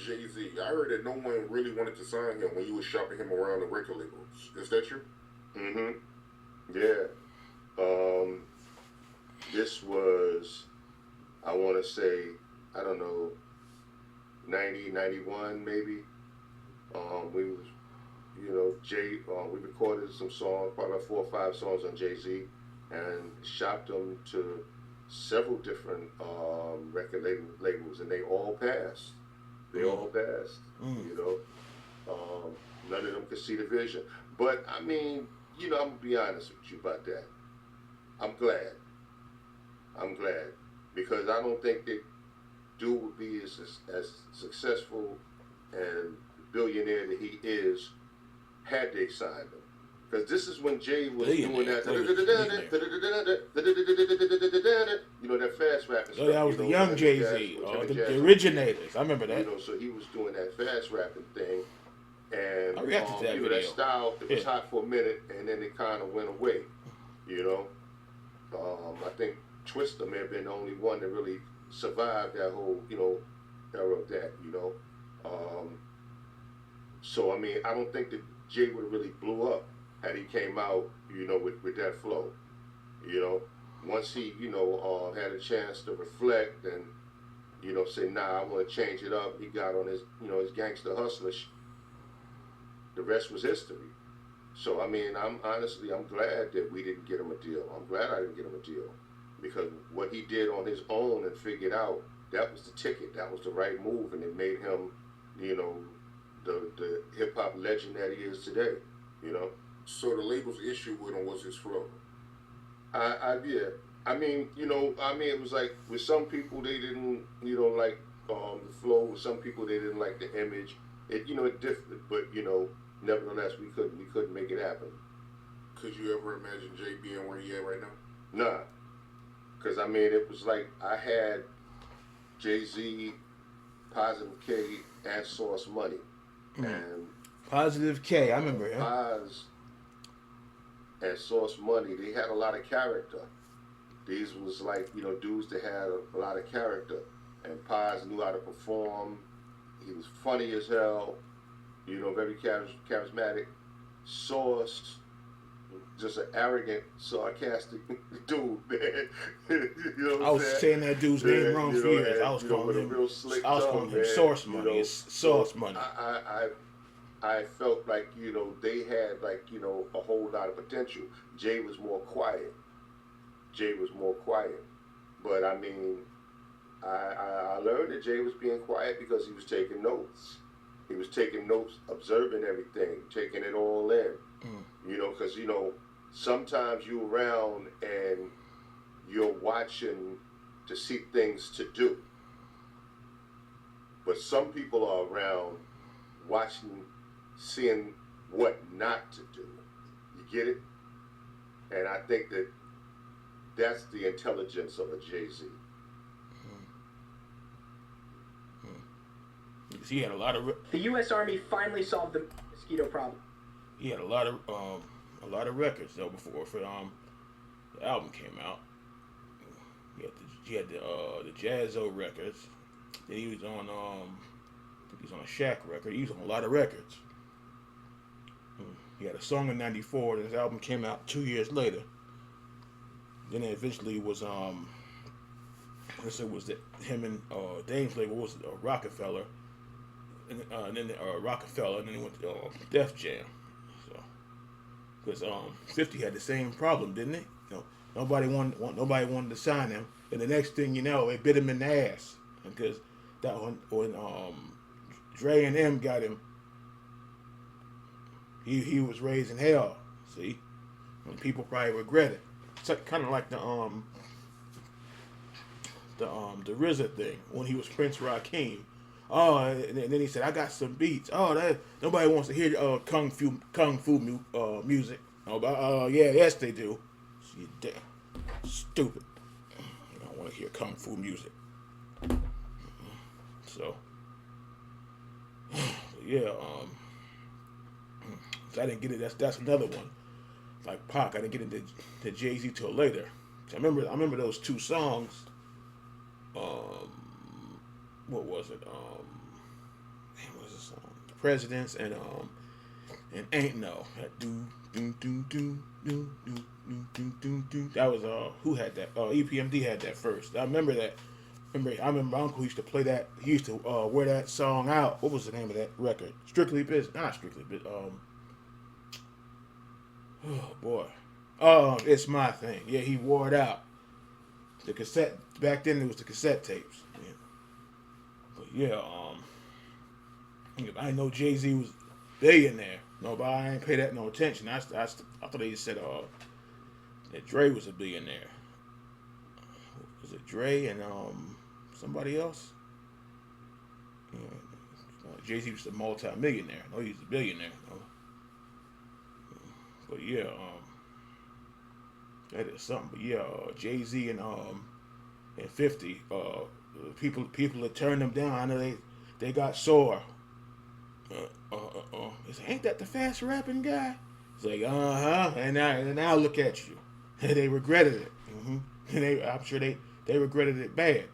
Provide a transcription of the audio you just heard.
Jay-Z. I heard that no one really wanted to sign him when you was shopping him around the record labels. Is that true? Mm-hmm. Yeah. Um, this was, I want to say, I don't know, 90, 91 maybe. We was, we recorded some songs, probably about 4 or 5 songs on Jay-Z, and shopped them to several different labels, and they all passed. They all passed. You know, none of them could see the vision. But I mean, I'm gonna be honest with you about that. I'm glad. I'm glad because I don't think that dude would be as successful and billionaire that he is had they signed him. Because this is when Jay was doing that, that fast rapping stuff. Oh, that was the young Jay-Z, the originators. I remember that. So he was doing that fast rapping thing, and I reacted to that video. That style it was hot for a minute, and then it kind of went away. I think Twister may have been the only one that really survived that whole era of that. So I mean, I don't think that Jay would have really blew up had he came out, with that flow. Once he, had a chance to reflect and, say, nah, I want to change it up. He got on his, his gangster hustler. The rest was history. So, I mean, I'm glad that we didn't get him a deal. I'm glad I didn't get him a deal because what he did on his own and figured out, that was the ticket. That was the right move, and it made him, the hip hop legend that he is today. So the label's issue with him was his flow. Yeah. I mean, it was like with some people they didn't, like the flow. With some people they didn't like the image. It differed, but nevertheless we couldn't make it happen. Could you ever imagine Jay being where he at right now? Nah, because I mean it was like I had Jay-Z, Positive K, and Source Money, and Positive K. I remember him. Paz and Source Money, they had a lot of character. These was like, dudes that had a lot of character. And Paz knew how to perform. He was funny as hell. Very charismatic. Source, just an arrogant, sarcastic dude, man. I was saying that dude's name wrong for years. I was calling him Source Money. It's Source Money. I felt like, they had like, a whole lot of potential. Jay was more quiet. But I mean, I learned that Jay was being quiet because he was taking notes. He was taking notes, observing everything, taking it all in. Because, sometimes you're around and you're watching to see things to do. But some people are around watching, seeing what not to do. You get it? And I think that's the intelligence of a Jay-Z. He had a lot of. The U.S. Army finally solved the mosquito problem. He had a lot of records though before the album came out. He had the Jazzo records. Then he was on I think he was on a Shaq record. He was on a lot of records. He had a song in '94. And his album came out 2 years later. Then it eventually was it was him and Dame's label was Rockefeller, and then Rockefeller, and then he went to Def Jam. So because 50 had the same problem, didn't he? Nobody wanted to sign him, and the next thing you know, it bit him in the ass because that when Dre and M got him, he was raising hell. See, and people probably regret it. It's kind of like the RZA thing when he was Prince Rakeem. Oh, and then he said, "I got some beats." Oh, that nobody wants to hear kung fu music. Oh, yeah, yes they do. You damn stupid. I don't want to hear kung fu music. So, yeah, so I didn't get it. That's another one. Like Pac, I didn't get into Jay-Z till later. I remember those two songs. What was it? what was the song? The Presidents and Ain't No. That do. That was who had that? EPMD had that first. I remember that. I remember my uncle used to play that. He used to wear that song out. What was the name of that record? Strictly Business. Not Strictly Business. Oh boy. It's My Thing. Yeah, he wore it out. The cassette back then, it was the cassette tapes. Yeah. But yeah, I know Jay-Z was billionaire. No, but I ain't pay that no attention. I thought they said that Dre was a billionaire. Was it Dre and somebody else? You know, Jay-Z was a multi-millionaire. No, he's a billionaire. No. But yeah, that is something. But yeah, Jay-Z and 50, people that turned them down. I know they got sore. It's like, ain't that the fast rapping guy? It's like, and now look at you. They regretted it. Mm-hmm. And I'm sure they regretted it bad.